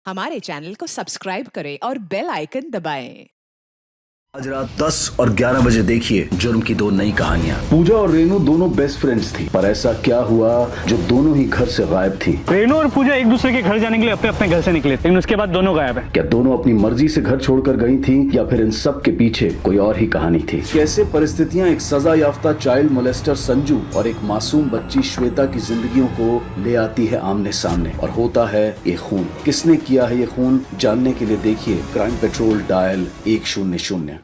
हमारे चैनल को सब्सक्राइब करें और बेल आइकन दबाएं। आज रात 10 और 11 बजे देखिए जुर्म की दो नई कहानियां। पूजा और रेनू दोनों बेस्ट फ्रेंड्स थी, पर ऐसा क्या हुआ जो दोनों ही घर से गायब थी। रेनू और पूजा एक दूसरे के घर जाने के लिए अपने अपने घर से निकले, लेकिन उसके बाद दोनों गायब है। क्या दोनों अपनी मर्जी से घर छोड़कर गई थी या फिर इन सब के पीछे कोई और ही कहानी थी। कैसे परिस्थितियां एक सजा याफ्ता चाइल्ड मोलेस्टर संजू और एक मासूम बच्ची श्वेता की जिंदगियों को ले आती है आमने सामने, और होता है ये खून। किसने किया है ये खून, जानने के लिए देखिए क्राइम पेट्रोल डायल 100।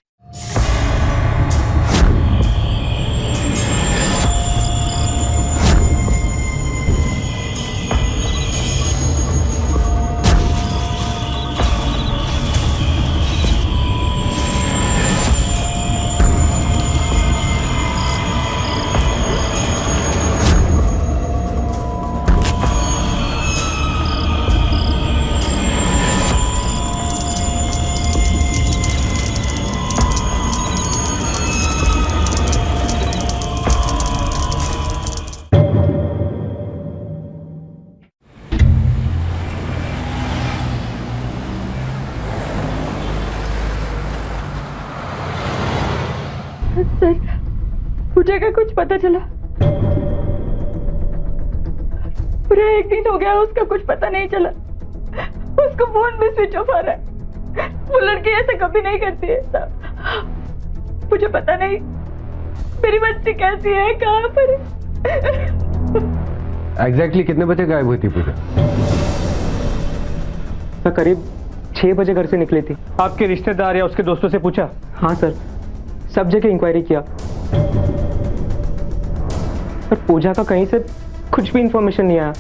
सर, पूजा का कुछ पता चला? पूरा एक दिन हो गया, उसका कुछ पता नहीं चला। उसको फोन भी स्विच ऑफ आ रहा है। वो लड़की ऐसा कभी नहीं करती है साहब। मुझे पता नहीं मेरी बच्ची कैसी है, कहाँ पर है। एग्जैक्टली कितने बजे गायब हुई थी पूजा? सर करीब 6 बजे घर से निकली थी। आपके रिश्तेदार या उसके दोस्तों से पूछा? हाँ सर, सब जगह इंक्वायरी किया, पर पूजा का कहीं से कुछ भी इंफॉर्मेशन नहीं आया।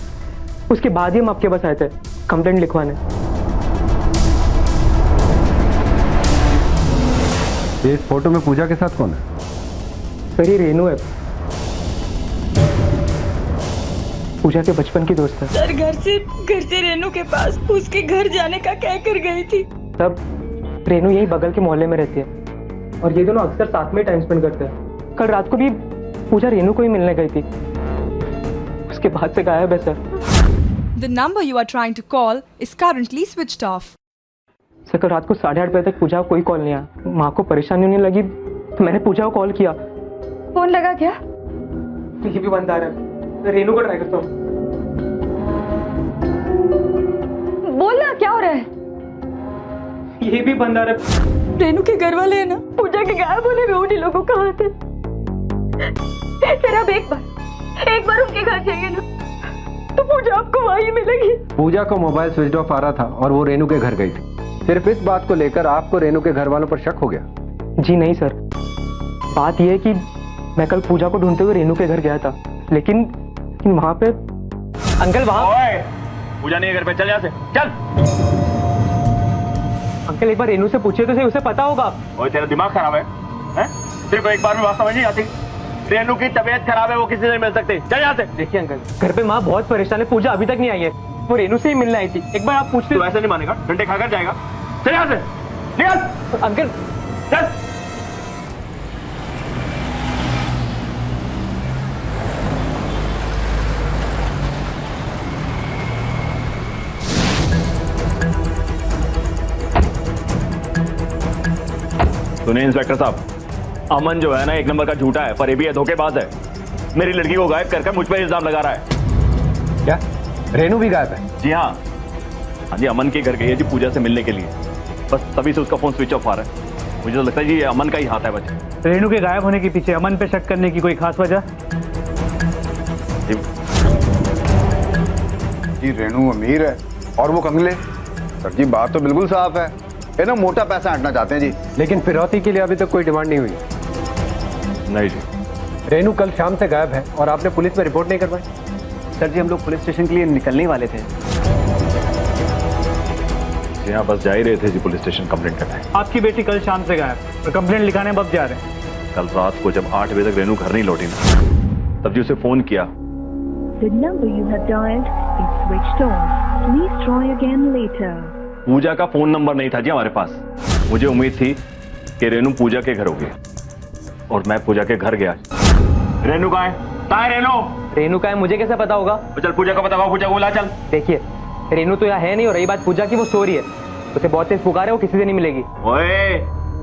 उसके बाद ही हम आपके पास आए थे कंप्लेंट लिखवाने। इस फोटो में पूजा के साथ कौन है? सर ये रेनू है, पूजा के बचपन की दोस्त है। सर घर से रेनू के पास उसके घर जाने का कह कर गई थी। तब रेनू यही बगल के मोहल्ले में रहती है और ये दोनों अक्सर साथ में टाइम स्पेंड करते हैं। कल रात को भी पूजा रेनू को ही मिलने गई थी, उसके बाद से गायब है sir. The number you are trying to call is currently switched off. Sir कल रात को 8:30 बजे तक पूजा को कोई कॉल नहीं आया। माँ को परेशानी होने लगी तो मैंने पूजा को कॉल किया। फोन लगा क्या? ये भी बंद आ रहा है, मैं रेनू को ट्राई करता हूँ। बोलना क्या हो रहा है? ये भी बंद आ रहा है। रेनू के घर वाले है ना, पूजा के गायब होने में उन्हीं लोगों का हाथ है। सर अब एक बार उनके घर जाइए ना, तो पूजा आपको वहीं मिलेगी। पूजा का मोबाइल स्विच ऑफ आ रहा था और वो रेनू के घर गई थी। सिर्फ इस बात को लेकर आपको रेनू के घर वालों पर शक हो गया? जी नहीं सर, बात यह है कि मैं कल पूजा को ढूंढते हुए रेनू के घर गया था, लेकिन वहां पे अंकल पूजा नहीं है घर पे, चल यहाँ से चल। अंकल एक बार रेनू से पूछिए तो सही, उसे पता होगा। ओए तेरा दिमाग खराब है? तेरे को एक बार में बात समझ नहीं आती? रेनू की तबीयत खराब है, वो किसी से नहीं मिल सकती, चल यहाँ से। देखिए अंकल, घर पे माँ बहुत परेशान है, पूजा अभी तक नहीं आई है। वो रेनू से ही मिलने आई थी, एक बार आप पूछते। तू ऐसे नहीं मानेगा, डंडे खाकर जाएगा। चल यहाँ से, निकल। अंकल चल। सुनिए इंस्पेक्टर साहब, अमन जो है ना एक नंबर का झूठा है, फरेबी है, धोखेबाज है। मेरी लड़की को गायब करके मुझ पर इल्जाम लगा रहा है। क्या रेनू भी गायब है? जी हाँ जी, अमन के घर गई है जी पूजा से मिलने के लिए, बस तभी से उसका फोन स्विच ऑफ आ रहा है। मुझे तो लगता है जी ये अमन का ही हाथ है बच्चे। रेनू के गायब होने के पीछे अमन पे शक करने की कोई खास वजह? जी रेनू अमीर है और वो कंगले। सर जी बात तो बिल्कुल साफ है, ये ना मोटा पैसा हटना चाहते हैं जी। लेकिन फिरौती के लिए अभी तक कोई डिमांड नहीं हुई। नहीं जी, रेनू कल शाम से गायब है और आपने पुलिस में रिपोर्ट नहीं करवाई? सर जी हम लोग पुलिस स्टेशन के लिए निकलने वाले थे। जी हाँ, बस जा ही रहे थे जी पुलिस स्टेशन कंप्लेंट करने। आपकी बेटी कल शाम से गायब और कंप्लेंट लिखाने अब जा रहे हैं। कल रात को जब 8 बजे तक रेनू घर नहीं लौटी ना, तब जी उसे फोन किया। The number you have dialed is switched off. Please try again later. पूजा का फोन नंबर नहीं था जी हमारे पास। मुझे उम्मीद थी कि रेनू पूजा के घर होगी और मैं पूजा के घर गया। रेनू कहाँ है? रेनू रेनू का है मुझे कैसे पता होगा? चल पूजा का पता होगा, पूजा को बुला चल। देखिए रेनू तो यहाँ है नहीं, और रही बात पूजा की, वो सो रही है। उसे बहुत तेज पुकार है, वो किसी से नहीं मिलेगी। ओए,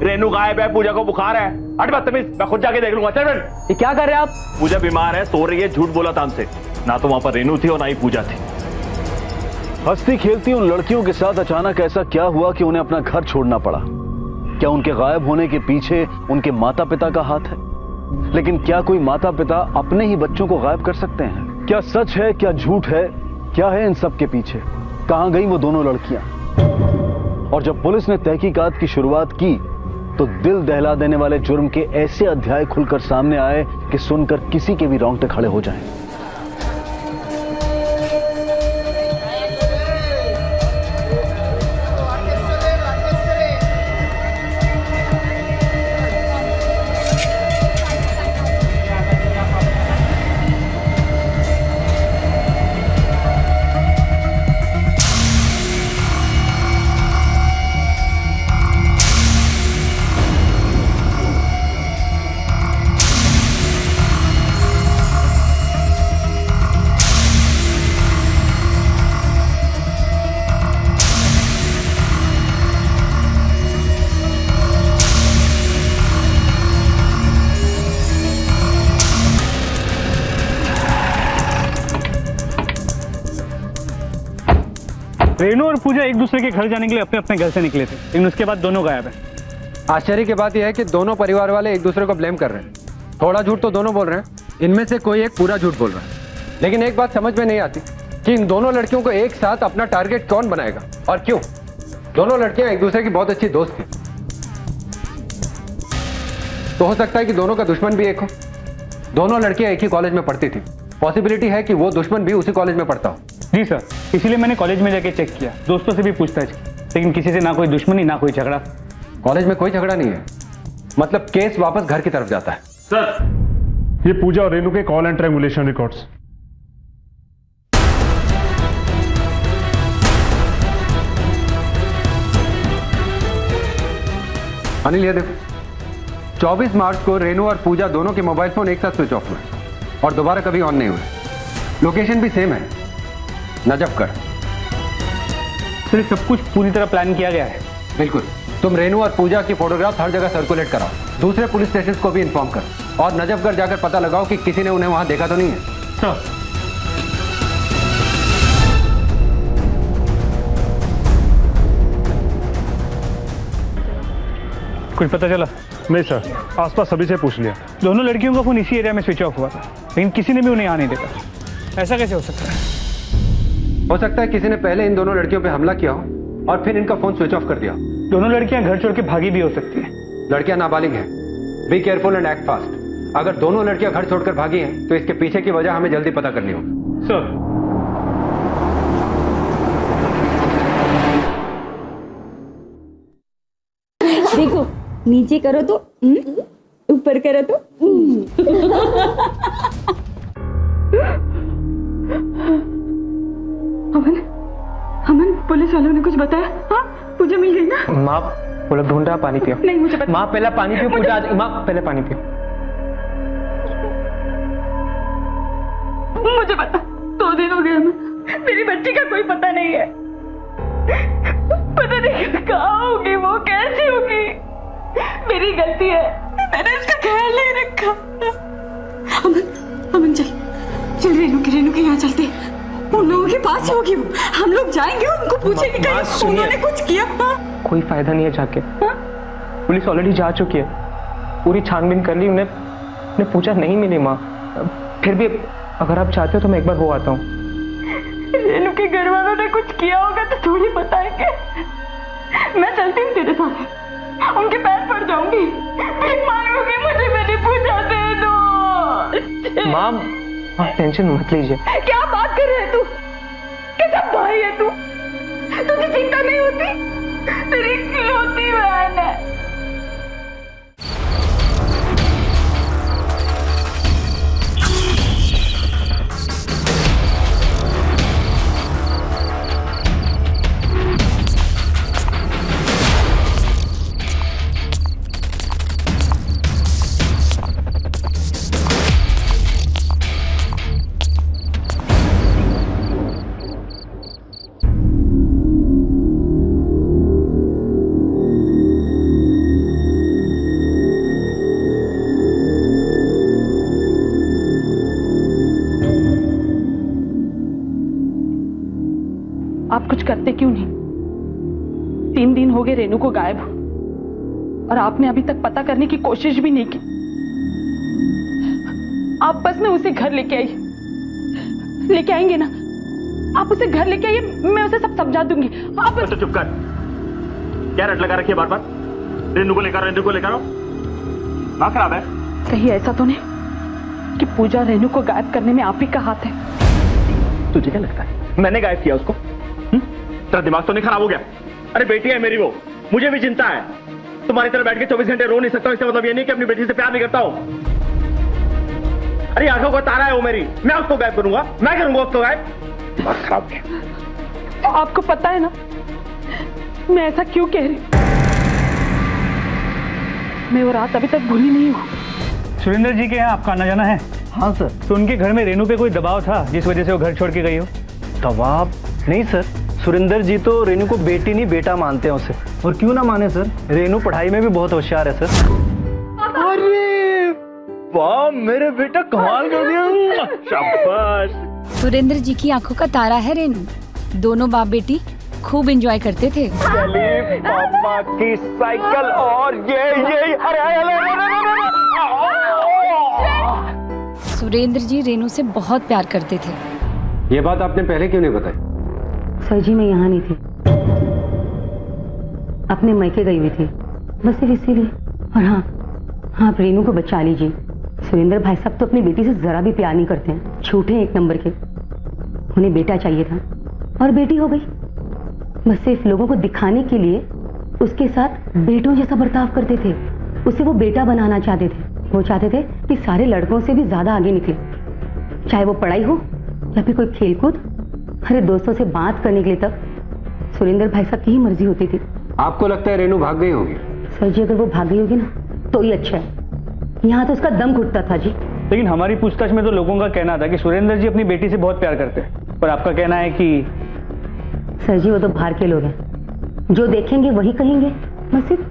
रेनू गायब है, पूजा को बुखार है। हट बदतमीज, मैं खुद जाके देख लूंगा। चल बेटा। ये क्या कर रहे हैं आप? पूजा बीमार है, सो रही है, झूठ बोला था हमसे। ना तो वहां पर रेनू थी और ना ही पूजा थी। हंसती खेलती उन लड़कियों के साथ अचानक ऐसा क्या हुआ कि उन्हें अपना घर छोड़ना पड़ा? क्या उनके गायब होने के पीछे उनके माता पिता का हाथ है? लेकिन क्या कोई माता पिता अपने ही बच्चों को गायब कर सकते हैं? क्या सच है, क्या झूठ है, क्या है इन सब के पीछे? कहां गई वो दोनों लड़कियां? और जब पुलिस ने तहकीकात की शुरुआत की तो दिल दहला देने वाले जुर्म के ऐसे अध्याय खुलकर सामने आए कि सुनकर किसी के भी रोंगटे खड़े हो जाएं। रेनू और पूजा एक दूसरे के घर जाने के लिए अपने अपने घर से निकले थे, लेकिन उसके बाद दोनों गायब हैं। आश्चर्य की बात यह है कि दोनों परिवार वाले एक दूसरे को ब्लेम कर रहे हैं। थोड़ा झूठ तो दोनों बोल रहे हैं, इनमें से कोई एक पूरा झूठ बोल रहा है। लेकिन एक बात समझ में नहीं आती कि इन दोनों लड़कियों को एक साथ अपना टारगेट कौन बनाएगा और क्यों? दोनों लड़कियां एक दूसरे की बहुत अच्छी दोस्त थी, तो हो सकता है कि दोनों का दुश्मन भी एक हो। दोनों लड़कियां एक ही कॉलेज में पढ़ती थी, पॉसिबिलिटी है कि वो दुश्मन भी उसी कॉलेज में पढ़ता हो। जी सर, इसीलिए मैंने कॉलेज में जाके चेक किया, दोस्तों से भी पूछताछ की, लेकिन किसी से ना कोई दुश्मनी ना कोई झगड़ा। कॉलेज में कोई झगड़ा नहीं है, मतलब केस वापस घर की तरफ जाता है। सर, ये पूजा और रेनू के call and triangulation records. Anil ये देखो, 24 मार्च को रेनू और पूजा दोनों के मोबाइल फोन एक साथ स्विच ऑफ हुए और दोबारा कभी ऑन नहीं हुए। लोकेशन भी सेम है, नजफगढ़। सर, सब कुछ पूरी तरह प्लान किया गया है। बिल्कुल। तुम रेनू और पूजा की फोटोग्राफ हर जगह सर्कुलेट कराओ, दूसरे पुलिस स्टेशन को भी इन्फॉर्म करो और नजफगढ़ जाकर पता लगाओ कि किसी ने उन्हें वहां देखा तो नहीं है। सर, कुछ पता चला? नहीं सर, आसपास सभी से पूछ लिया। दोनों लड़कियों का फोन इसी एरिया में स्विच ऑफ हुआ था, लेकिन किसी ने भी उन्हें यहाँ नहीं देखा। ऐसा कैसे हो सकता है? हो सकता है किसी ने पहले इन दोनों लड़कियों पे हमला किया हो और फिर इनका फोन स्विच ऑफ कर दिया। दोनों लड़कियां घर छोड़ के भागी भी हो सकती हैं। लड़कियां नाबालिग हैं, be careful and act fast. अगर दोनों लड़कियां घर छोड़कर भागी हैं तो इसके पीछे की वजह हमें जल्दी पता करनी होगी। सर, देखो, नीचे करो तो ऊपर करो तो अमन, अमन, पुलिस वालों ने कुछ बताया? हाँ, पूजा मिल गई ना? माँ, वो लोग ढूंढ रहा, पानी पियो। नहीं, मुझे पता। माँ पहले पानी पियो, पूजा आज। माँ पहले पानी पियो। मुझे पता, 2 दिन हो गए अमन, मेरी बच्ची का कोई पता नहीं है। पता नहीं कहाँ होगी वो, कैसी होगी। मेरी गलती है, मैंने इसका ख्याल नहीं रखा। अमन, अमन चल रेनू के यहाँ चलते हैं। उन लोगों के पास होगी वो, हम लोग जाएंगे, उनको पूछेंगे कहीं उन्होंने कुछ किया। कोई फायदा नहीं है जाके, पुलिस ऑलरेडी जा चुकी है, पूरी छानबीन कर ली, उन्हें पूछा नहीं मिली। माँ, फिर भी अगर आप चाहते हो तो मैं एक बार वो आता हूँ। रेनू के घर वालों ने कुछ किया होगा तो थोड़ी बताएंगे। मैं चलती हूँ तेरे साथ, उनके पैर पड़ जाऊंगी, भीख मांगूंगी, मुझे मेरी पूजा दे दो। माँ, आप टेंशन मत लीजिए। क्या बात कर रहे है तू? कैसा भाई है तू? तुझे चिंता नहीं होती? तेरी इकलौती बहन है। कुछ करते क्यों नहीं? 3 दिन हो गए रेनू को गायब और आपने अभी तक पता करने की कोशिश भी नहीं की। आप बस ना उसे घर लेके आएंगे ना? आप उसे घर लेके आइए, मैं उसे सब समझा दूंगी। आप तो चुप कर, क्या रट लगा रखी है बार बार? रेनू को लेकर आओ। माँ खराब है? कहीं ऐसा तो नहीं कि पूजा रेनू को गायब करने में आप ही का हाथ है? तुझे क्या लगता है मैंने गायब किया उसको? तेरा दिमाग तो नहीं खराब हो गया? अरे बेटी है मेरी वो, मुझे भी चिंता है। तुम्हारी तरह बैठ के 24 घंटे रो नहीं सकता, इसका मतलब ये नहीं कि अपनी बेटी से प्यार नहीं करता हूं। अरे आंखों का तारा है वो मेरी, मैं उसको गायब करूंगा? मैं करूंगा उसको गायब? दिमाग खराब है। आपको पता है ना मैं ऐसा क्यों कह रही हूं? मैं वो रात अभी तक भूली नहीं हूं। सुरेंद्र जी के यहाँ आपका आना जाना है? हाँ सर। तो उनके घर में रेनू पे कोई दबाव था जिस वजह से वो घर छोड़ के गई हो? दबाव नहीं सर, सुरेंद्र जी तो रेनू को बेटी नहीं बेटा मानते हैं उसे। और क्यों ना माने सर, रेनू पढ़ाई में भी बहुत होशियार है सर। अरे वाह मेरे बेटा, कमाल कर दिया, शाबाश। सुरेंद्र जी की आंखों का तारा है रेनू। दोनों बाप बेटी खूब एंजॉय करते थे। चलिए पापा की साइकिल और ये सुरेंद्र जी रेनू से बहुत प्यार करते थे। ये बात आपने पहले क्यों नहीं बताई? सर जी मैं यहाँ नहीं थी, अपने मैके गई हुई थी, बस सिर्फ इसीलिए। और हाँ, आप रेनू को बचा लीजिए। सुरेंद्र भाई साहब तो अपनी बेटी से जरा भी प्यार नहीं करते हैं, झूठे हैं 1 नंबर के। उन्हें बेटा चाहिए था और बेटी हो गई। बस सिर्फ लोगों को दिखाने के लिए उसके साथ बेटों जैसा बर्ताव करते थे। उसे वो बेटा बनाना चाहते थे। वो चाहते थे कि सारे लड़कों से भी ज्यादा आगे निकले, चाहे वो पढ़ाई हो या फिर कोई खेलकूद। अरे दोस्तों से बात करने के लिए तक सुरेंद्र भाई साहब की ही मर्जी होती थी। आपको लगता है रेनू भाग गई होगी? सर जी अगर वो भाग गई होगी ना तो ही अच्छा है, यहाँ तो उसका दम घुटता था जी। लेकिन हमारी पूछताछ में तो लोगों का कहना था कि सुरेंद्र जी अपनी बेटी से बहुत प्यार करते हैं, पर आपका कहना है कि सर जी वो तो बाहर के लोग हैं, जो देखेंगे वही कहेंगे। बस सिर्फ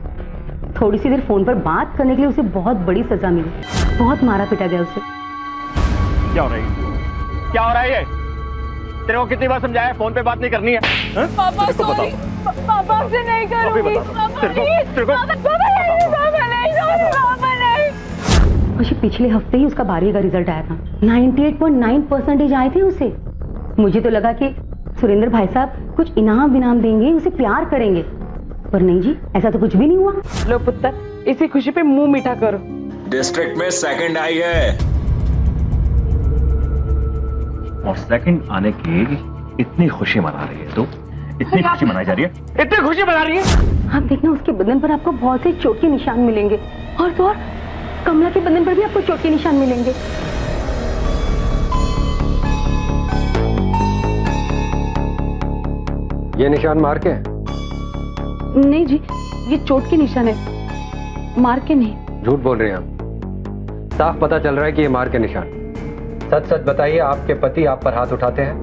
थोड़ी सी देर फोन पर बात करने के लिए उसे बहुत बड़ी सजा मिली, बहुत मारा पीटा गया उसे। क्या हो रहा है? क्या हो रहा है ये? तेरे को कितनी बार समझाया फोन पे बात नहीं करनी है? पापा सॉरी, पापा से नहीं करूंगी। मुझे पिछले हफ्ते ही उसका 12वीं का रिजल्ट आया था, 98.9% आए थे उसे। मुझे तो लगा कि सुरेंद्र भाई साहब कुछ इनाम विनाम देंगे, उसे प्यार करेंगे, पर नहीं जी, ऐसा तो कुछ भी नहीं हुआ। लो पुत्र, इसी खुशी पे मुंह मीठा करो। डिस्ट्रिक्ट में 2nd आई है और 2nd आने की इतनी खुशी मना रही है, तो इतनी खुशी मनाई जा रही है, इतनी खुशी मना रही है। आप देखना उसके बदन पर आपको बहुत से चोट के निशान मिलेंगे, और तो और कमला के बदन पर भी आपको चोट के निशान मिलेंगे। ये निशान मार के? नहीं जी, ये चोट के निशान है, मार के नहीं। झूठ बोल रहे हैं आप, साफ पता चल रहा है कि ये मार के निशान। सच सच बताइए, आपके पति आप पर हाथ उठाते हैं?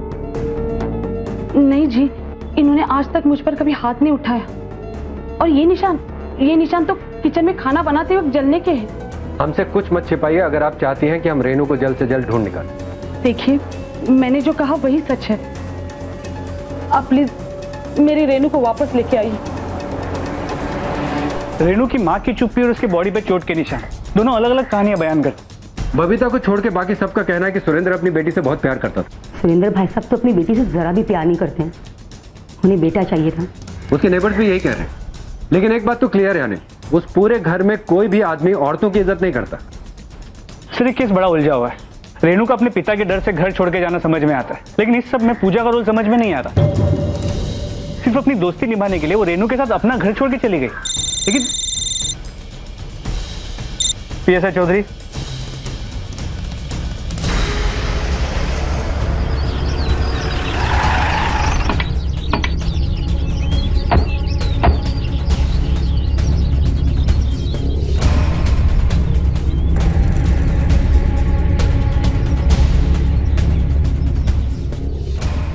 नहीं जी, इन्होंने आज तक मुझ पर कभी हाथ नहीं उठाया। और ये निशान तो किचन में खाना बनाते वक्त जलने के हैं। हमसे कुछ मत छिपाइए अगर आप चाहती हैं कि हम रेनू को जल्द से जल्द ढूंढ निकालें। देखिए, मैंने जो कहा वही सच है। आप प्लीज मेरी रेनू को वापस लेके आइए। रेनू की माँ की चुप्पी और उसके बॉडी पे चोट के निशान, दोनों अलग अलग कहानियां बयान करते। बबीता को छोड़ के बाकी सबका कहना है कि सुरेंद्र अपनी बेटी से बहुत प्यार करता था। सुरेंद्र भाई साहब तो अपनी बेटी से जरा भी प्यार नहीं करते हैं, उन्हें बेटा चाहिए था। उसके नेबर्स भी यही कह रहे हैं। लेकिन एक बात तो क्लियर है यानी, उस पूरे घर में कोई भी आदमी औरतों की इज्जत नहीं करता। सर, केस बड़ा उलझा हुआ है। रेनू को अपने पिता के डर से घर छोड़ के जाना समझ में आता है, लेकिन इस सब में पूजा का रोल समझ में नहीं आ रहा। सिर्फ अपनी दोस्ती निभाने के लिए वो रेनू के साथ अपना घर छोड़ के चली गई। लेकिन पीएसआई चौधरी,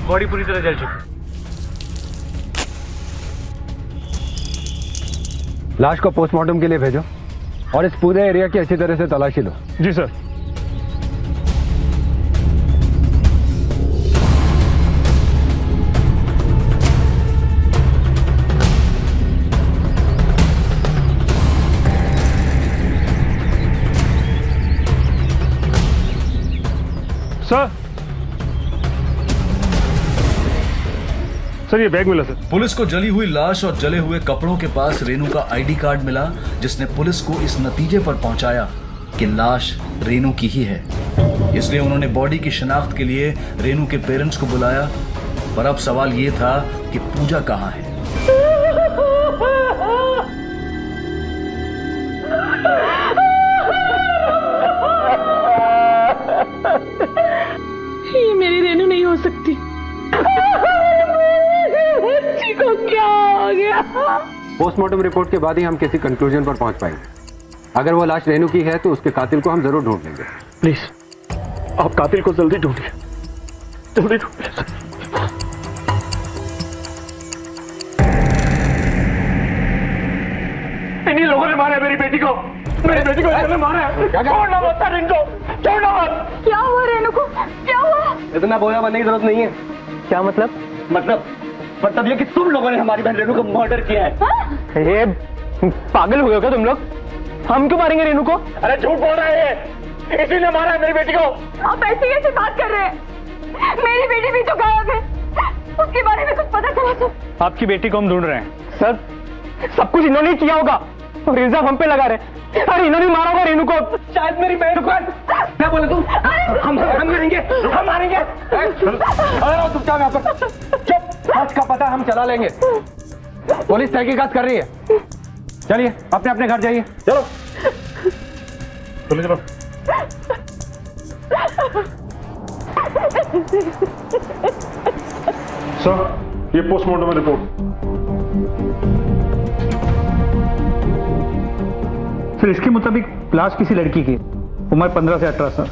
बॉडी पूरी तरह जल चुकी। लाश को पोस्टमार्टम के लिए भेजो और इस पूरे एरिया की अच्छी तरह से तलाशी लो। जी सर। सर ये बैग मिला सर। पुलिस को जली हुई लाश और जले हुए कपड़ों के पास रेनू का आईडी कार्ड मिला, जिसने पुलिस को इस नतीजे पर पहुंचाया कि लाश रेनू की ही है। इसलिए उन्होंने बॉडी की शिनाख्त के लिए रेनू के पेरेंट्स को बुलाया। पर अब सवाल ये था कि पूजा कहाँ है। ये मेरी रेनू नहीं हो सकती। बच्ची को क्या हो गया? पोस्टमार्टम रिपोर्ट के बाद ही हम किसी कंक्लूजन पर पहुंच पाएंगे। अगर वो लाश रेनू की है तो उसके कातिल को हम जरूर ढूंढ लेंगे। प्लीज आप कातिल को जल्दी ढूंढिए, जल्दी ढूंढिए। इन्हीं लोगों ने मारा है मेरी बेटी को, मेरी बेटी को इन्होंने मारा है। छोड़ना मत सर इनको, छोड़ना मत। क्या हुआ रेनू को? क्या हुआ? इतना बोया बनने की जरूरत नहीं है। क्या मतलब? मतलब ये कि तुम लोगों ने हमारी बहन रेनू को मर्डर किया है। ये पागल हुए हो क्या तुम लोग? हम क्यों मारेंगे रेनू को? अरे झूठ बोल रहे हैं, इसी ने मारा है मेरी बेटी को। आप ऐसी कैसे बात कर रहे हैं? मेरी बेटी भी तो गायब है, उसके बारे में कुछ पता चला तो? आपकी बेटी को हम ढूंढ रहे हैं। सर सब कुछ इन्होंने किया होगा और इल्जाम हम पे लगा रहे। अरे इन्होंने मारा होगा रेनू को। शायद मेरी बहन को। क्या बोले तुम? हम मारेंगे, हम मारेंगे। अरे चुपचाप यहाँ पर, चुप। सच का पता हम चला लेंगे। पुलिस तहकीकात कर रही है। चलिए अपने अपने घर जाइए। चलो चलो। सर ये पोस्टमार्टम रिपोर्ट। फिर इसके मुताबिक लाश किसी लड़की की, उम्र 15 से 18 साल।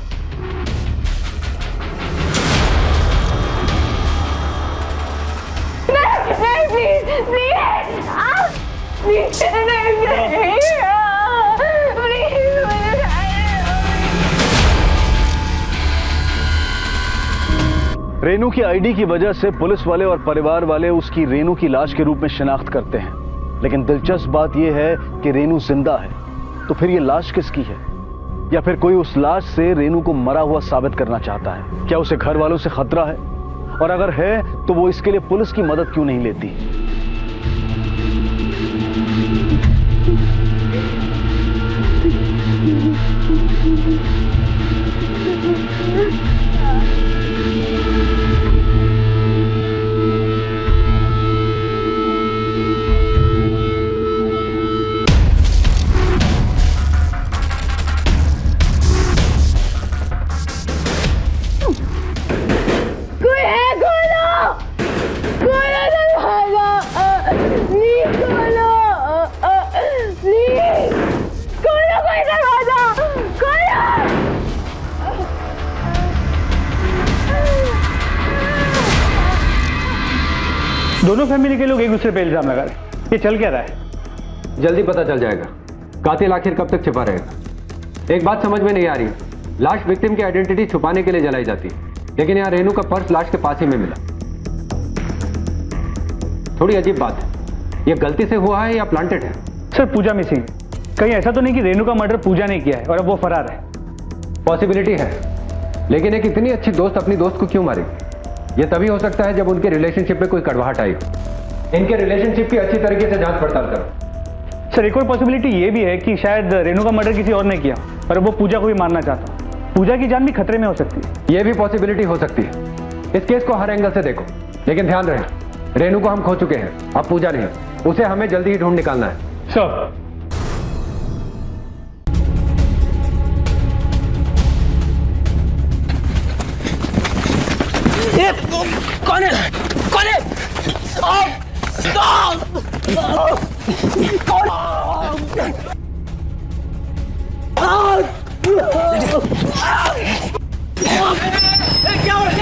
रेनू की आईडी की वजह से पुलिस वाले और परिवार वाले उसकी रेनू की लाश के रूप में शिनाख्त करते हैं। लेकिन दिलचस्प बात यह है कि रेनू जिंदा है, तो फिर ये लाश किसकी है? या फिर कोई उस लाश से रेनू को मरा हुआ साबित करना चाहता है? क्या उसे घर वालों से खतरा है? और अगर है तो वो इसके लिए पुलिस की मदद क्यों नहीं लेती? दोनों फैमिली के लोग एक दूसरे पे इल्जाम लगा रहे हैं। ये चल क्या रहा है? जल्दी पता चल जाएगा कातिल आखिर कब तक छिपा रहेगा। एक बात समझ में नहीं आ रही, लाश विक्टिम की आइडेंटिटी छुपाने के लिए जलाई जाती है, लेकिन यहाँ रेनू का पर्स लाश के पास ही में मिला। थोड़ी अजीब बात है, ये गलती से हुआ है या प्लांटेड है? सर पूजा मिसिंग, कहीं ऐसा तो नहीं कि रेनू का मर्डर पूजा ने किया है और अब वो फरार है? पॉसिबिलिटी है, लेकिन एक इतनी अच्छी दोस्त अपनी दोस्त को क्यों मारेगी? ये तभी हो सकता है जब उनके रिलेशनशिप में कोई कड़वाहट आई हो। इनके रिलेशनशिप की अच्छी तरीके से जांच पड़ताल करो। सर एक और पॉसिबिलिटी ये भी है कि शायद रेनू का मर्डर किसी और ने किया और वो पूजा को भी मारना चाहता। पूजा की जान भी खतरे में हो सकती है। ये भी पॉसिबिलिटी हो सकती है। इस केस को हर एंगल से देखो, लेकिन ध्यान रहे रेनू को हम खो चुके हैं, अब पूजा नहीं। उसे हमें जल्दी ही ढूंढ निकालना है। सर कौन है? कौन है? क्या हो रहा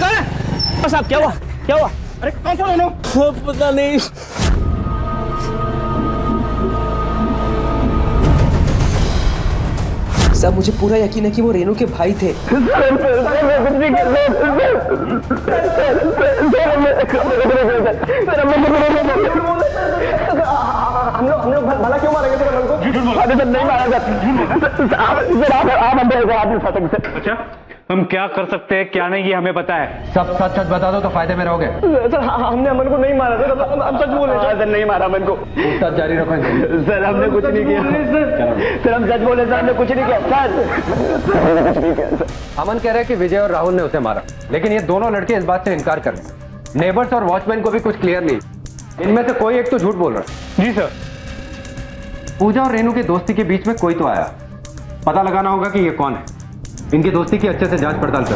है? साहब क्या हुआ? क्या हुआ? अरे कौन सा रेनू? पता नहीं। सब मुझे पूरा यकीन है कि वो रेनू के भाई थे। हम लोग भला क्यों मारेंगे तेरे मन को? नहीं मारा। आप अंदर आप फंस सकते। अच्छा हम क्या कर सकते हैं क्या नहीं ये हमें पता है। सब सच सच बता दो तो फायदे में रहोगे। सर हमने अमन को नहीं मारा सर, हम सच बोले सर, नहीं मारा अमन को। पूछताछ जारी रखो सर हमने कुछ नहीं किया सर, हम सच बोले सर, हमने कुछ नहीं किया सर। अमन कह रहा है कि विजय और राहुल ने उसे मारा, लेकिन ये दोनों लड़के इस बात से इनकार कर रहे हैं। नेबर्स और वॉचमैन को भी कुछ क्लियर नहीं, इनमें से कोई एक तो झूठ बोल रहा है। जी सर। पूजा और रेनू की दोस्ती के बीच में कोई तो आया, पता लगाना होगा कि ये कौन है। इनकी दोस्ती की अच्छे से जांच पड़ताल करो।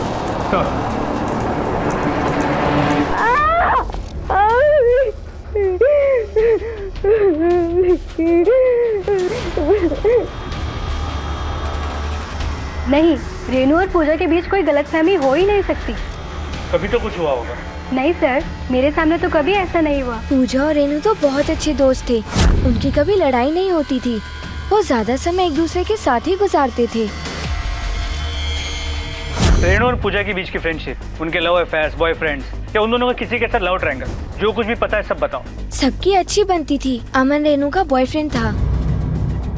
नहीं, रेनू और पूजा के बीच कोई गलतफहमी हो ही नहीं सकती। कभी तो कुछ हुआ होगा। नहीं सर, मेरे सामने तो कभी ऐसा नहीं हुआ। पूजा और रेनू तो बहुत अच्छे दोस्त थे, उनकी कभी लड़ाई नहीं होती थी, वो ज्यादा समय एक दूसरे के साथ ही गुजारते थे। रेनू और पूजा के बीच की फ्रेंडशिप, उनके लव अफेयर्स, बॉयफ्रेंड्स या उन दोनों का किसी के साथ लव ट्रायंगल, जो कुछ भी पता है सब बताओ। सबकी अच्छी बनती थी। अमन रेनू का बॉयफ्रेंड था,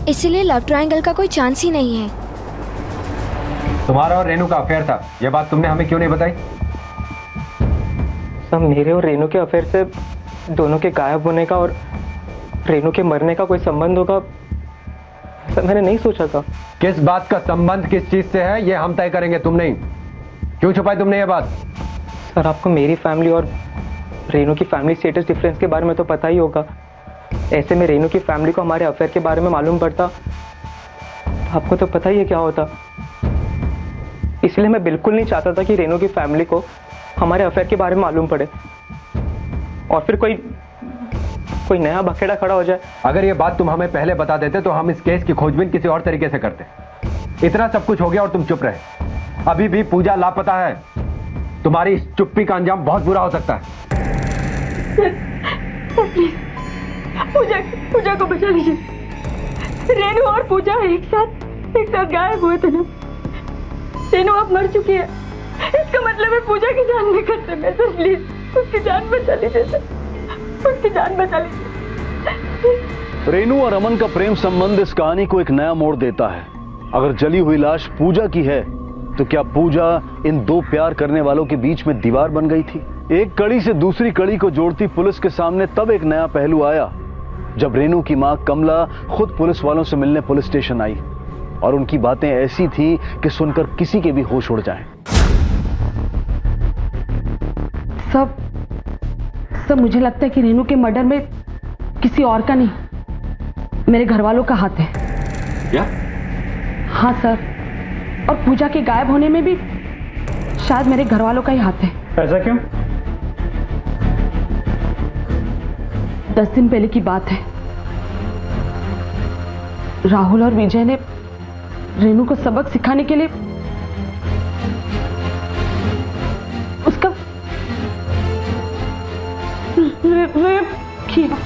इसलिए लव ट्रायंगल का कोई चांस ही नहीं है। तुम्हारा और रेनू का अफेयर था, ये बात तुमने हमें क्यों नहीं बताई? सब मेरे और रेनू के अफेयर से दोनों के गायब होने का और रेनू के मरने का कोई संबंध होगा, सर मैंने नहीं सोचा था। किस बात का संबंध किस चीज से है ये हम तय करेंगे, तुम नहीं। क्यों छुपाई तुमने ये बात? सर आपको मेरी फैमिली और रेनू की फैमिली स्टेटस डिफरेंस के बारे में तो पता ही होगा। ऐसे में रेनू की फैमिली को हमारे अफेयर के बारे में मालूम पड़ता, आपको तो पता ही है क्या होता। इसलिए मैं बिल्कुल नहीं चाहता था कि रेनू की फैमिली को हमारे अफेयर के बारे में मालूम पड़े और फिर कोई नया बखेड़ा खड़ा हो जाए। अगर ये बात तुम हमें पहले बता देते तो हम इस केस की खोजबीन किसी और तरीके से करते। इतना सब कुछ हो गया और तुम चुप रहे। अभी भी पूजा लापता है, तुम्हारी इस चुप्पी का अंजाम बहुत बुरा हो सकता है। पूजा को बचा लीजिए। रेनू और पूजा एक साथ गायब हुए थे ना। रेनू अब मर चुकी है, इसका मतलब है पूजा की जान में खतरे में। सर प्लीज उसकी जान बचा लीजिए सर, उसकी जान बचा लीजिए। रेनू और अमन का प्रेम संबंध इस कहानी को एक नया मोड़ देता है। अगर जली हुई लाश पूजा की है तो क्या पूजा इन दो प्यार करने वालों के बीच में दीवार बन गई थी? एक कड़ी से दूसरी कड़ी को जोड़ती पुलिस के सामने तब एक नया पहलू आया जब रेनू की मां कमला खुद पुलिस वालों से मिलने पुलिस स्टेशन आई और उनकी बातें ऐसी थी कि सुनकर किसी के भी होश उड़ जाए। सब मुझे लगता है कि रेनू के मर्डर में किसी और का नहीं, मेरे घर वालों का हाथ है। क्या? हाँ सर, और पूजा के गायब होने में भी शायद मेरे घर वालों का ही हाथ है। ऐसा क्यों? 10 दिन पहले की बात है, राहुल और विजय ने रेनू को सबक सिखाने के लिए उसका रेप किया।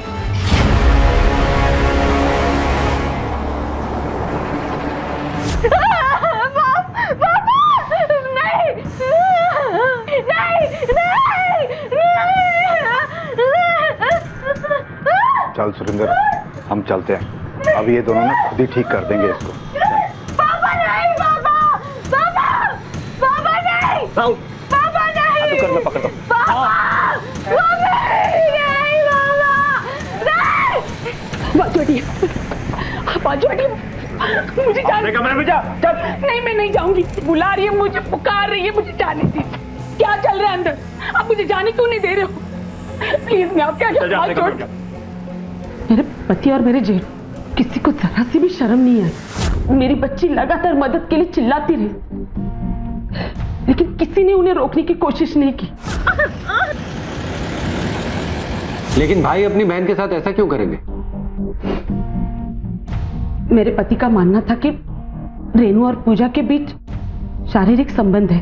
चल सुरेंद्र, हम चलते हैं। अब ये दोनों ना खुद ही ठीक कर देंगे इसको। पापा नहीं, पापा नहीं, पापा नहीं, तो कर मैं पकड़ता हूँ। मुझे जाने कमरे में जा। नहीं, मैं नहीं जाऊंगी। बुला रही है मुझे, पुकार रही है, मुझे जाने दीजिए। क्या चल रहा है अंदर? आप मुझे जाने क्यों नहीं दे रहे हो? प्लीज मैं आपके आगे हाथ जोड़। मेरे पति और मेरे जेठ किसी को जरा सी भी शर्म नहीं आई। मेरी बच्ची लगातार मदद के लिए चिल्लाती रही, लेकिन किसी ने उन्हें रोकने की कोशिश नहीं की। लेकिन भाई अपनी बहन के साथ ऐसा क्यों करेंगे? मेरे पति का मानना था कि रेनू और पूजा के बीच शारीरिक संबंध है,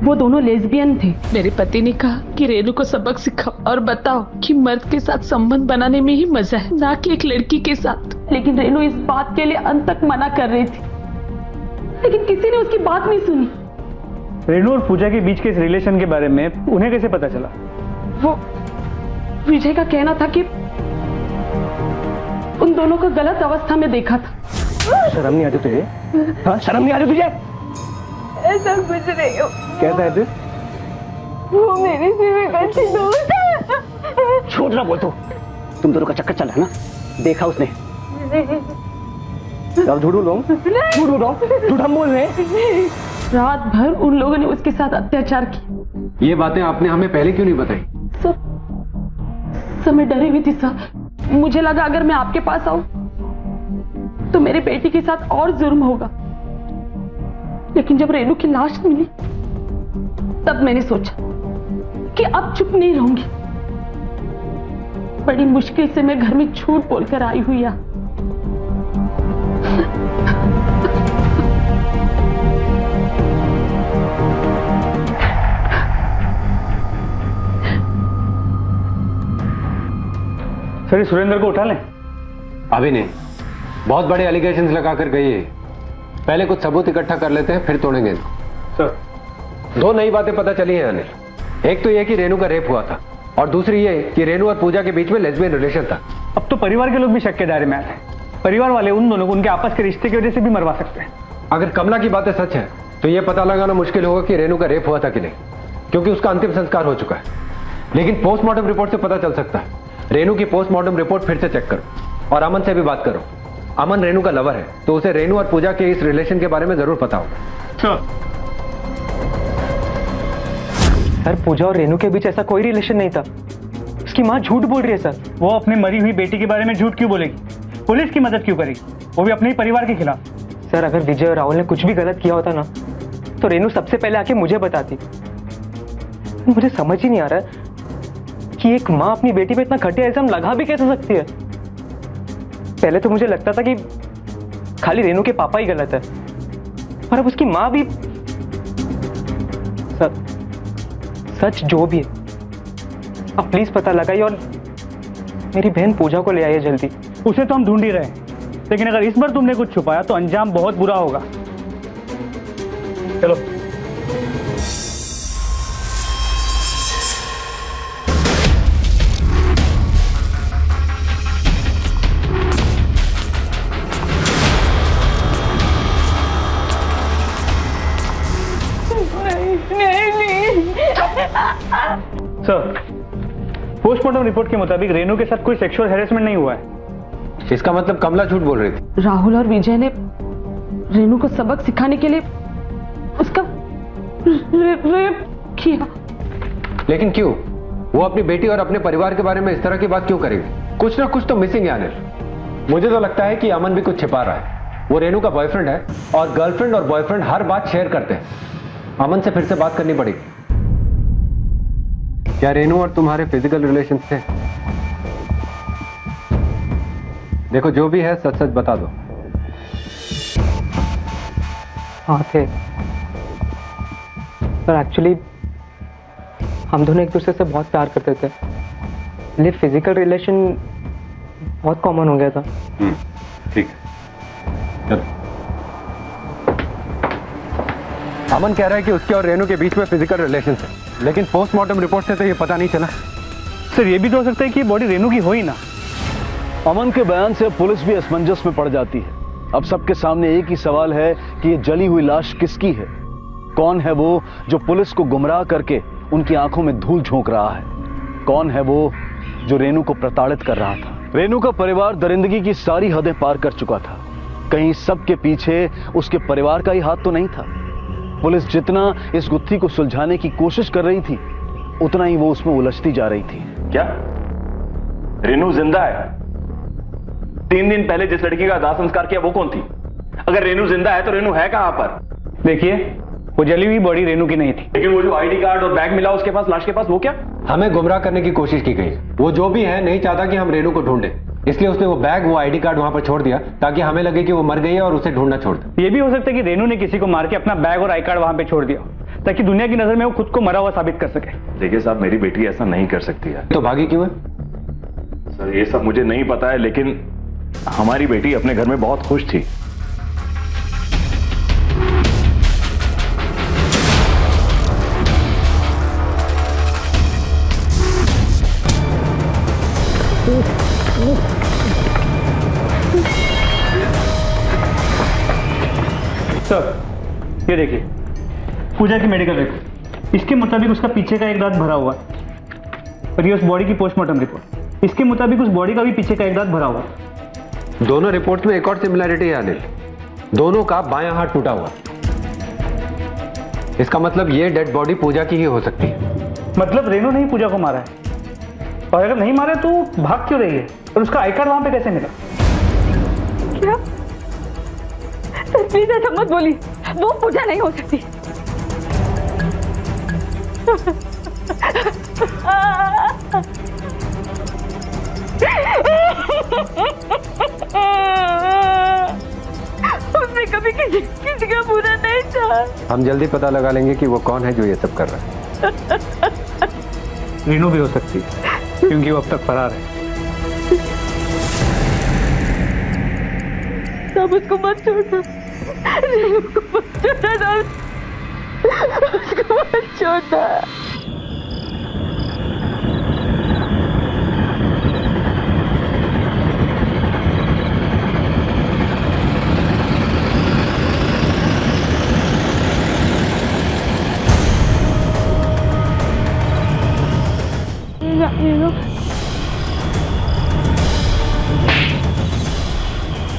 वो दोनों लेस्बियन थे। मेरे पति ने कहा कि रेनू को सबक सिखाओ और बताओ कि मर्द के साथ संबंध बनाने में ही मजा है, ना कि एक लड़की के साथ। लेकिन रेनू इस बात के लिए अंत तक मना कर रही थी, लेकिन किसी ने उसकी बात नहीं सुनी। रेनू और पूजा के बीच के इस रिलेशन के बारे में उन्हें कैसे पता चला? वो विजय का कहना था कि उन दोनों को गलत अवस्था में देखा था। शर्म नहीं आती तुझे? हाँ, शर्म नहीं आती तुझे? ऐसा कुछ नहीं हो। कैसा है दिस? वो मेरी सिर्फ एक अच्छी दोस्त है। छोड़ ना बोल तो। तुम दोनों का चक्कर चल रहा है ना, देखा उसने। अब झूठ बोलो, झूठ हम बोल रहे हैं। रात भर उन लोगों ने उसके साथ अत्याचार किया। ये बातें आपने हमें पहले क्यों नहीं बताई? सर मैं डरी हुई थी सर। मुझे लगा अगर मैं आपके पास आऊं तो मेरी बेटी के साथ और जुर्म होगा, लेकिन जब रेनू की लाश मिली तब मैंने सोचा कि अब चुप नहीं रहूंगी। बड़ी मुश्किल से मैं घर में झूठ बोलकर आई हुई यहाँ। सर सुरेंद्र को उठा लें? अभी नहीं, बहुत बड़े एलिगेशंस लगा कर गई है। पहले कुछ सबूत इकट्ठा कर लेते हैं, फिर तोड़ेंगे। सर दो नई बातें पता चली हैं अनिल। एक तो ये कि रेनू का रेप हुआ था, और दूसरी ये कि रेनू और पूजा के बीच में लेस्बियन रिलेशन था। अब तो परिवार के लोग भी शक के दायरे में आते हैं। परिवार वाले उन दोनों को उनके आपस के रिश्ते की वजह से भी मरवा सकते हैं। अगर कमला की बातें सच है तो ये पता लगाना मुश्किल होगा कि रेनू का रेप हुआ था कि नहीं, क्योंकि उसका अंतिम संस्कार हो चुका है। लेकिन पोस्टमार्टम रिपोर्ट से पता चल सकता है। रेनू की पोस्टमार्टम रिपोर्ट फिर से चेक करो और अमन से भी बात करो। अमन रेनू का लवर है, तो उसे रेनू और पूजा के इस रिलेशन के बारे में जरूर पता होगा। सर पूजा और रेनू के बीच ऐसा कोई रिलेशन नहीं था। उसकी माँ झूठ बोल रही है सर। वो अपनी मरी हुई बेटी के बारे में झूठ क्यों बोलेगी? पुलिस की मदद क्यों करेगी? वो भी अपने ही परिवार के खिलाफ। सर अगर विजय और राहुल ने कुछ भी गलत किया होता ना तो रेनू सबसे पहले आके मुझे बताती। मुझे समझ ही नहीं आ रहा है कि एक माँ अपनी बेटी पे इतना घटिया इल्जाम लगा भी कैसे सकती है। पहले तो मुझे लगता था कि खाली रेनू के पापा ही गलत है, और अब उसकी माँ भी। सच जो भी है अब प्लीज पता लगाइए और मेरी बहन पूजा को ले आइए जल्दी। उसे तो हम ढूंढ ही रहे हैं, लेकिन अगर इस बार तुमने कुछ छुपाया तो अंजाम बहुत बुरा होगा। चलो। सर पोस्टमार्टम रिपोर्ट के मुताबिक रेनू के साथ कोई सेक्सुअल हैरेसमेंट नहीं हुआ है। इसका मतलब कमला झूठ बोल रही थी। राहुल और विजय ने रेनू को सबक सिखाने के लिए उसका रेप किया। लेकिन क्यों? वो अपनी बेटी और अपने परिवार के बारे में इस तरह की बात क्यों करेगी? कुछ ना कुछ तो मिसिंग है अनिल। मुझे तो लगता है कि अमन भी कुछ छिपा रहा है। वो रेनू का बॉयफ्रेंड है और गर्लफ्रेंड और बॉयफ्रेंड हर बात शेयर करते हैं। अमन से फिर से बात करनी पड़ेगी। क्या रेनू और तुम्हारे फिजिकल रिलेशन थे? देखो जो भी है सच सच बता दो। हाँ थे, पर एक्चुअली हम दोनों एक दूसरे से बहुत प्यार करते थे, इसलिए फिजिकल रिलेशन बहुत कॉमन हो गया था। ठीक है, चलो। अमन कह रहा है कि उसके और रेनू के बीच में फिजिकल रिलेशन है, लेकिन पोस्टमार्टम रिपोर्ट से तो ये पता नहीं चला। सर ये भी तो हो सकता है कि बॉडी रेनू की हो ही ना। अमन के बयान से पुलिस भी असमंजस में पड़ जाती है। अब सबके सामने एक ही सवाल है कि ये जली हुई लाश किसकी है? कौन है वो जो पुलिस को गुमराह करके उनकी आंखों में धूल झोंक रहा है? कौन है वो जो रेनू को प्रताड़ित कर रहा था? रेनू का परिवार दरिंदगी की सारी हदें पार कर चुका था। कहीं सबके पीछे उसके परिवार का ही हाथ तो नहीं था? पुलिस जितना इस गुत्थी को सुलझाने की कोशिश कर रही थी, उतना ही वो उसमें उलझती जा रही थी। क्या रेनू जिंदा है? 3 दिन पहले जिस लड़की का दाह संस्कार किया वो कौन थी? अगर रेनू जिंदा है तो रेनू है कहां पर? देखिए वो जली हुई बॉडी रेनू की नहीं थी। लेकिन वो जो आईडी कार्ड और बैग मिला उसके पास, लाश के पास, वो क्या? हमें गुमराह करने की कोशिश की गई। वो जो भी है नहीं चाहता कि हम रेनू को ढूंढें, इसलिए उसने वो बैग, वो आईडी कार्ड वहां पर छोड़ दिया ताकि हमें लगे कि वो मर गई है और उसे ढूंढना छोड़ दे। ये भी हो सकता है कि रेनू ने किसी को मार के अपना बैग और आई कार्ड वहां पे छोड़ दिया ताकि दुनिया की नजर में वो खुद को मरा हुआ साबित कर सके। देखिए साहब, मेरी बेटी ऐसा नहीं कर सकती है। तो भागी क्यों है? सर ये सब मुझे नहीं पता है, लेकिन हमारी बेटी अपने घर में बहुत खुश थी। सर ये देखिए, पूजा की मेडिकल रिपोर्ट, इसके मुताबिक उसका पीछे का एक दांत भरा हुआ है। और ये उस बॉडी की पोस्टमार्टम रिपोर्ट, इसके मुताबिक उस बॉडी का भी पीछे का एक दांत भरा हुआ है। दोनों रिपोर्ट में एक और सिमिलैरिटी है अनिल, दोनों का बायां हाथ टूटा हुआ। इसका मतलब ये डेड बॉडी पूजा की ही हो सकती है। मतलब रेनू ने ही पूजा को मारा है, और अगर नहीं मारा तो भाग क्यों रही है, और उसका आई कार्ड वहां पे कैसे मिला? क्या सर प्लीज ऐसा मत बोली, वो पूजा नहीं हो सकती। उसने कभी किसी का बुरा नहीं था। हम जल्दी पता लगा लेंगे कि वो कौन है जो ये सब कर रहा है। रेनू भी हो सकती है, क्योंकि वो अब तक फरार है। तब उसको मत छोड़ना, रेनू को मत छोड़ना, उसको मत छोड़ना।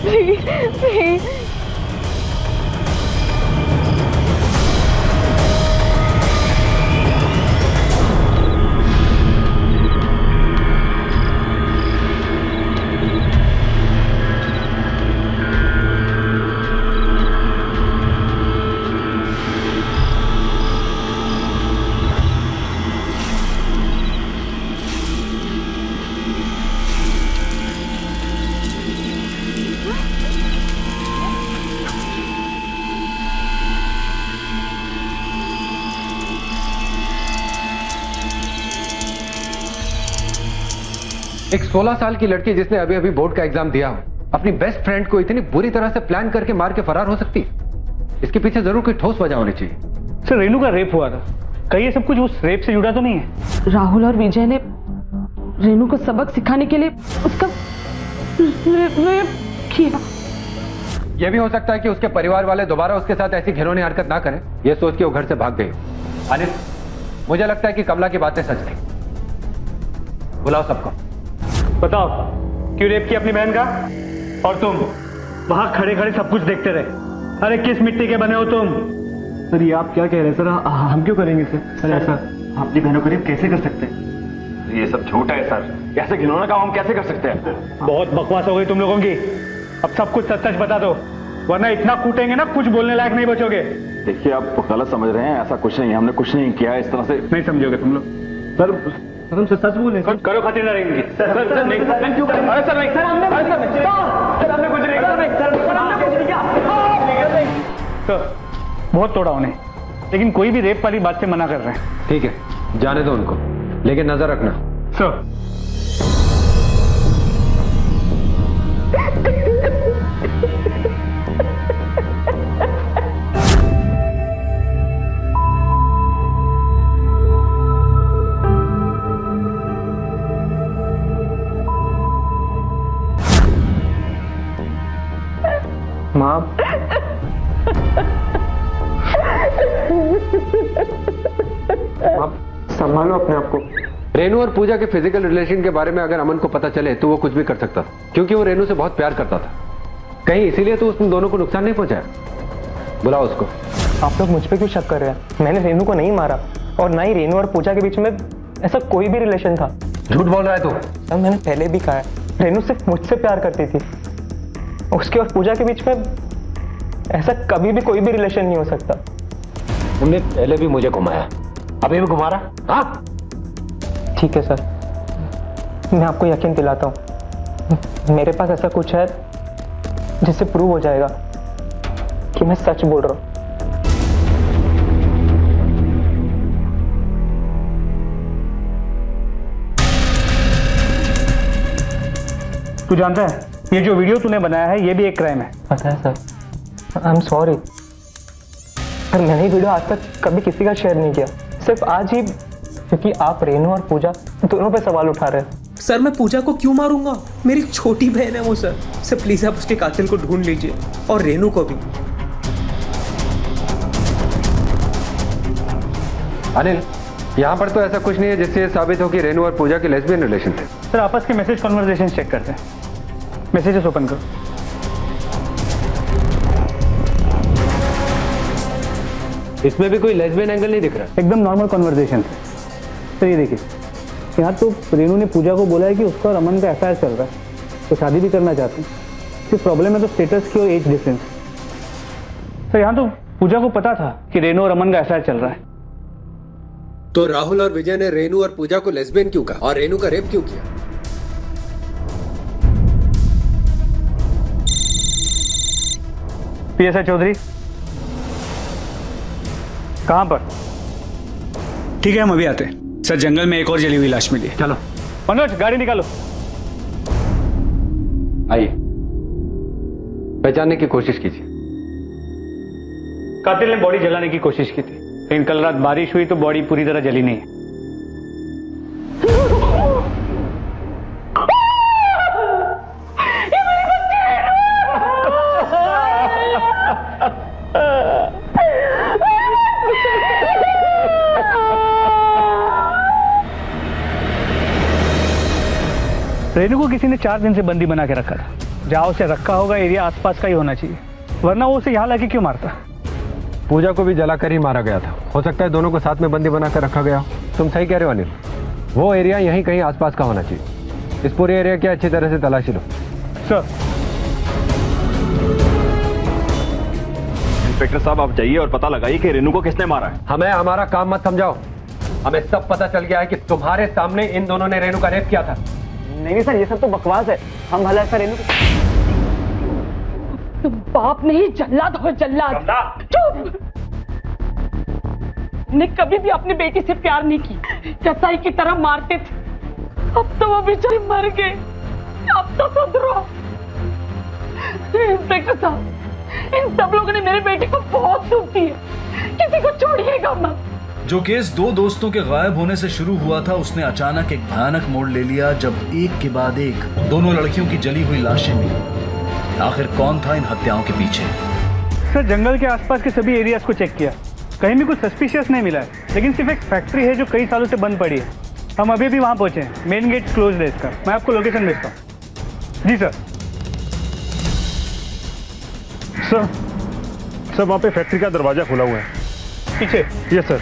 Please, please. एक 16 साल की लड़की जिसने अभी अभी बोर्ड का एग्जाम दिया हो, अपनी बेस्ट फ्रेंड को इतनी बुरी तरह से प्लान करके मार के फरार हो सकती है? इसके पीछे जरूर कोई ठोस वजह होनी चाहिए। सर रेनू का रेप हुआ था, कहीं ये सब कुछ उस रेप से जुड़ा तो नहीं है? राहुल और विजय ने रेनू को सबक सिखाने के लिए उसका रेप किया। यह भी हो सकता है कि उसके परिवार वाले दोबारा उसके साथ ऐसी घिनौनी हरकत ना करें, यह सोच के वो घर से भाग गई हो। अनिल, मुझे लगता है कि कमला की बातें सच थी। बुलाओ सबको। बताओ क्यों रेप किया अपनी बहन का? और तुम वहां खड़े खड़े सब कुछ देखते रहे। अरे किस मिट्टी के बने हो तुम? सर ये आप क्या कह रहे हैं? सर हम क्यों करेंगे सर? ऐसा आप अपनी बहनों को रेप कैसे कर सकते हैं? ये सब झूठ है सर, ऐसे घिनौना काम हम कैसे कर सकते हैं? बहुत बकवास हो गई तुम लोगों की, अब सब कुछ सच सच बता दो, वरना इतना कूटेंगे ना कुछ बोलने लायक नहीं बचोगे। देखिए आप गलत समझ रहे हैं, ऐसा कुछ नहीं है, हमने कुछ नहीं किया इस तरह से। नहीं समझोगे तुम लोग। सर हम सच बोले। करो खातिरदारी इनकी। सर नहीं, मैं क्यों करूं? अरे सर नहीं, सर हमने कुछ नहीं किया। सर बहुत तोड़ा उन्हें, लेकिन कोई भी रेप वाली बात से मना कर रहे हैं। ठीक है, जाने दो उनको, लेकिन नजर रखना। सर माँ आप संभालो अपने आप को। रेनू और पूजा के फिजिकल रिलेशन के बारे में अगर अमन को पता चले तो वो कुछ भी कर सकता था, क्योंकि वो रेनू से बहुत प्यार करता था। कहीं इसीलिए तो उसने दोनों को नुकसान नहीं पहुंचाया। बुलाओ उसको। आप लोग मुझ पे क्यों शक कर रहे हैं? मैंने रेनू को नहीं मारा, और ना ही रेनू और पूजा के बीच में ऐसा कोई भी रिलेशन था। झूठ बोल रहा है तू। सर मैंने पहले भी कहा है, रेनू सिर्फ मुझसे प्यार करती थी, उसके और पूजा के बीच में ऐसा कभी भी कोई भी रिलेशन नहीं हो सकता। तुमने पहले भी मुझे घुमाया, अभी भी घुमा रहा? हाँ ठीक है सर, मैं आपको यकीन दिलाता हूँ, मेरे पास ऐसा कुछ है जिससे प्रूव हो जाएगा कि मैं सच बोल रहा हूँ। तू जानता है ये जो वीडियो तूने बनाया है ये भी एक क्राइम है। पता है सर, आई एम सॉरी, पर मैंने ये वीडियो आज तक कभी किसी का शेयर नहीं किया, सिर्फ आज ही, क्योंकि आप रेनू और पूजा दोनों पे सवाल उठा रहे हैं। सर मैं पूजा को क्यों मारूंगा? मेरी छोटी बहन है वो सर। सर प्लीज आप उसके कातिल को ढूंढ लीजिए, और रेनू को भी। अनिल, यहाँ पर तो ऐसा कुछ नहीं है जिससे ये साबित हो कि रेनू और पूजा के लेस्बियन रिलेशन थे। सर आपस के मैसेज कॉन्वर्सेशन चेक करते हैं। मैसेजेस ओपन करो। इसमें भी कोई लेस्बियन एंगल नहीं दिख रहा। एकदम नॉर्मल कॉन्वर्सेशन है। सर ये देखिए, यहाँ तो रेनू ने पूजा को बोला है कि उसका और अमन का अफेयर चल रहा है, तो शादी भी करना चाहते हैं। सिर्फ प्रॉब्लम है तो स्टेटस की और एज डिफरेंस। सर यहाँ तो पूजा को पता था कि रेनू और अमन का अफेयर चल रहा है। तो राहुल और विजय ने रेनू और पूजा को लेस्बियन क्यों कहा और रेनू का रेप क्यों किया? पीएसआई चौधरी कहां पर? ठीक है, हम अभी आते हैं। सर जंगल में एक और जली हुई लाश मिली है। चलो मनोज, गाड़ी निकालो। आइए, पहचानने की कोशिश कीजिए। कातिल ने बॉडी जलाने की कोशिश की थी, लेकिन कल रात बारिश हुई तो बॉडी पूरी तरह जली नहीं है। रेनू को किसी ने 4 दिन से बंदी बना के रखा था। जहां उसे रखा होगा एरिया आसपास का ही होना चाहिए, वरना वो उसे यहां लाके क्यों मारता? पूजा को भी जलाकर ही मारा गया था। हो सकता है दोनों को साथ में बंदी बनाकर रखा गया। तुम सही कह रहे हो अनिल, वो एरिया यहीं कहीं आसपास का होना चाहिए। इस पूरे एरिया की अच्छी तरह से तलाशी लो। सर। इंस्पेक्टर साहब आप जाइए और पता लगाइए कि रेनू को किसने मारा है। हमें हमारा काम मत समझाओ। हमें सब पता चल गया है कि तुम्हारे सामने इन दोनों ने रेनू का रेप किया था। नहीं सर, ये सब तो बकवास है। हम भला ऐसा रेनू तुम बाप नहीं, जल्लाद हो जल्लाद। चुप! ने कभी भी अपनी बेटी से प्यार नहीं की, कसाई की तरह मारते थे। अब तो वो बेचारे मर गए, अब तो सुधरो। इंस्पेक्टर साहब, इन सब लोगों ने मेरे बेटे को बहुत दुख दिया, किसी को छोड़िएगा मत। जो केस 2 दोस्तों के गायब होने से शुरू हुआ था, उसने अचानक एक भयानक मोड़ ले लिया जब एक के बाद एक दोनों लड़कियों की जली हुई लाशें मिली। आखिर कौन था इन हत्याओं के पीछे? सर जंगल के आसपास के सभी एरियाज को चेक किया, कहीं भी कुछ सस्पिशियस नहीं मिला है। लेकिन सिर्फ एक फैक्ट्री है जो कई सालों से बंद पड़ी है। हम अभी भी वहां पहुंचे हैं। मेन गेट क्लोज है इसका। मैं आपको लोकेशन भेजता हूँ। जी सर। सर वहां पे फैक्ट्री का दरवाजा खुला हुआ है। पीछे? Yes sir.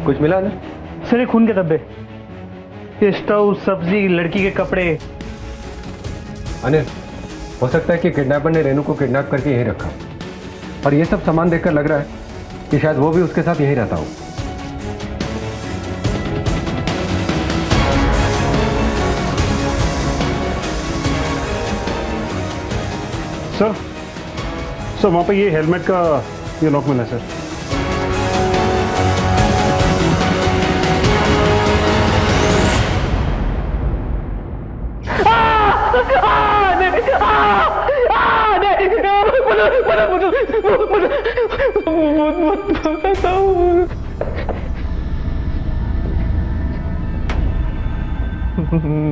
कुछ मिला ना? सर ये खून के धब्बे, ये स्टोव, सब्जी, लड़की के कपड़े। अनिल, हो सकता है कि किडनैपर ने रेनू को किडनैप करके यहीं रखा, और ये सब सामान देखकर लग रहा है कि शायद वो भी उसके साथ यहीं रहता हो। सर वहां पे ये हेलमेट का ये लॉक मिला सर।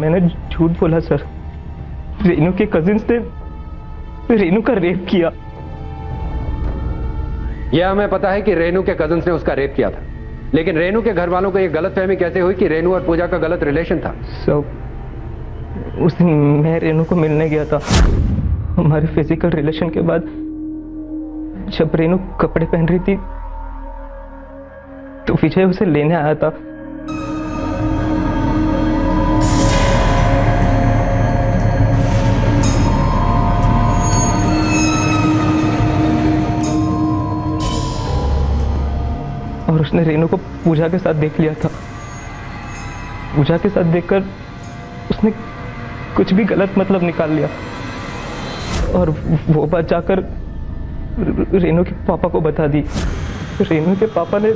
मैंने झूठ बोला सर। रेनू के कजिन्स ने रेनू का रेप किया। यह हमें पता है कि रेनू के कजिन्स ने उसका रेप किया था, लेकिन रेनू के घर वालों को यह गलतफहमी कैसे हुई कि रेनू और पूजा का गलत रिलेशन था? उस दिन मैं रेनू को मिलने गया था। हमारे फिजिकल रिलेशन के बाद जब रेनू कपड़े पहन रही थी तो विजय उसे लेने आया था। और उसने रेनू को पूजा के साथ देख लिया था। पूजा के साथ देखकर उसने कुछ भी गलत मतलब निकाल लिया और वो बात जाकर रेनू के पापा को बता दी। रेनू के पापा ने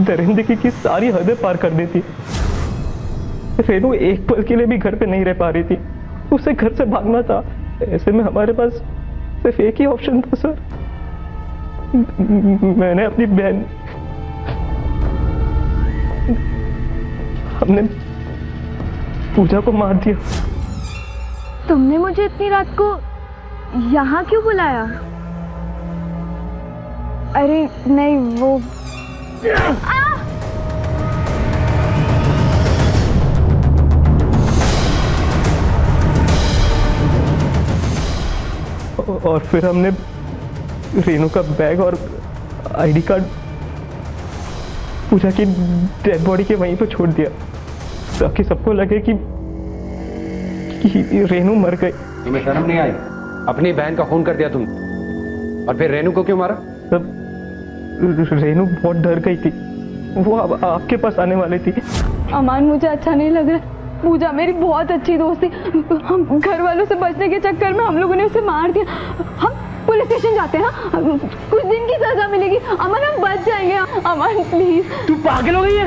दरिंदगी की सारी हदें पार कर दी थी। रेनू एक पल के लिए भी घर पे नहीं रह पा रही थी, उसे घर से भागना था। ऐसे में हमारे पास सिर्फ एक ही ऑप्शन था सर। मैंने अपनी बहन, हमने पूजा को मार दिया। तुमने मुझे इतनी रात को यहाँ क्यों बुलाया? अरे नहीं, वो और फिर हमने रेनू का बैग और आईडी कार्ड पूजा की डेड बॉडी के वहीं पर छोड़ दिया ताकि सबको लगे कि रेनू मर गई। तुम्हें शर्म नहीं आई? अपनी बहन का खून कर दिया तुमने और फिर रेनू को क्यों मारा? तब रेनू बहुत डर गई थी, वो अब आपके पास आने वाली थी। अमान, मुझे अच्छा नहीं लग रहा। पूजा मेरी बहुत अच्छी दोस्त थी। हम घर वालों से बचने के चक्कर में हम लोगों ने उसे मार दिया। हम पुलिस स्टेशन जाते हैं, कुछ दिन की सजा मिलेगी। अमन, हम बच जाएंगे। अमन प्लीज। तू पागल हो गई है?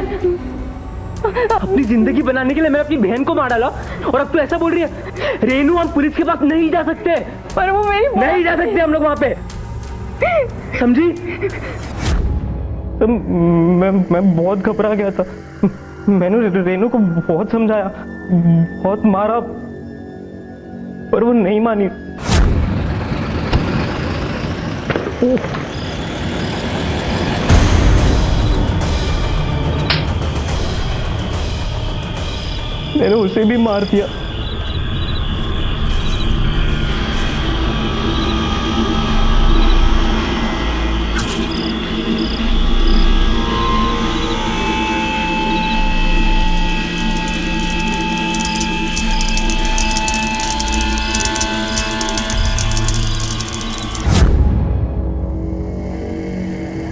अपनी जिंदगी बनाने के लिए मैं अपनी बहन को मार डाला और अब तू ऐसा बोल रही है? रेनू, हम पुलिस के पास नहीं जा सकते। पर वो मेरी नहीं जा सकते हम लोग वहां पे, समझी? तो मैं बहुत घबरा गया था। मैंने रेनू को बहुत समझाया, बहुत मारा, पर वो नहीं मानी। मैंने उसे भी मार दिया।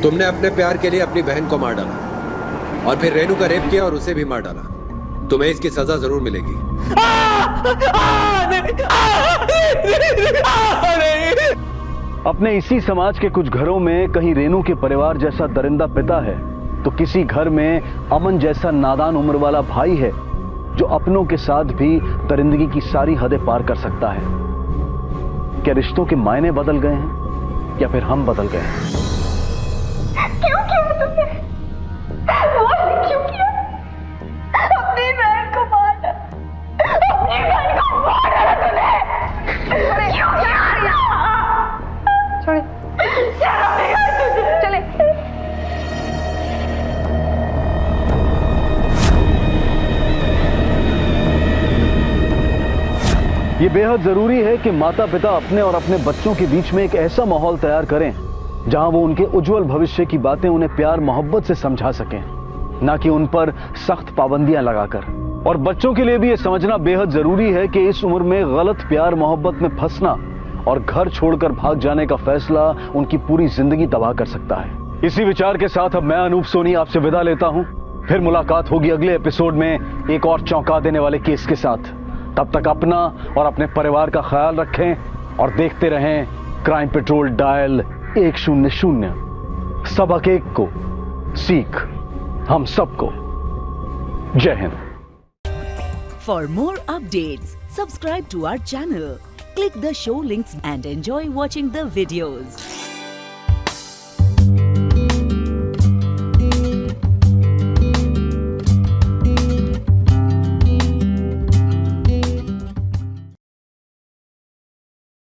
तुमने अपने प्यार के लिए अपनी बहन को मार डाला और फिर रेनू का रेप किया और उसे भी मार डाला। तुम्हें इसकी सजा जरूर मिलेगी। अपने इसी समाज के कुछ घरों में कहीं रेनू के परिवार जैसा दरिंदा पिता है तो किसी घर में अमन जैसा नादान उम्र वाला भाई है जो अपनों के साथ भी दरिंदगी की सारी हदें पार कर सकता है। क्या रिश्तों के मायने बदल गए हैं या फिर हम बदल गए हैं? क्यों किया तुमने? क्यों किया? अपनी बहन को मार डाला। अपनी बहन को मार डाला तूने। क्यों किया? छोड़। शर्म नहीं आई तुझे? चले। ये बेहद जरूरी है कि माता पिता अपने और अपने बच्चों के बीच में एक ऐसा माहौल तैयार करें जहां वो उनके उज्जवल भविष्य की बातें उन्हें प्यार मोहब्बत से समझा सकें, ना कि उन पर सख्त पाबंदियां लगाकर। और बच्चों के लिए भी ये समझना बेहद जरूरी है कि इस उम्र में गलत प्यार मोहब्बत में फंसना और घर छोड़कर भाग जाने का फैसला उनकी पूरी जिंदगी तबाह कर सकता है। इसी विचार के साथ अब मैं अनूप सोनी आपसे विदा लेता हूं। फिर मुलाकात होगी अगले एपिसोड में एक और चौंका देने वाले केस के साथ। तब तक अपना और अपने परिवार का ख्याल रखें और देखते रहें क्राइम पेट्रोल डायल 100। सबक एक को सीख हम सबको। जय Hind. For more updates, subscribe to our channel, click the show links and enjoy watching the videos.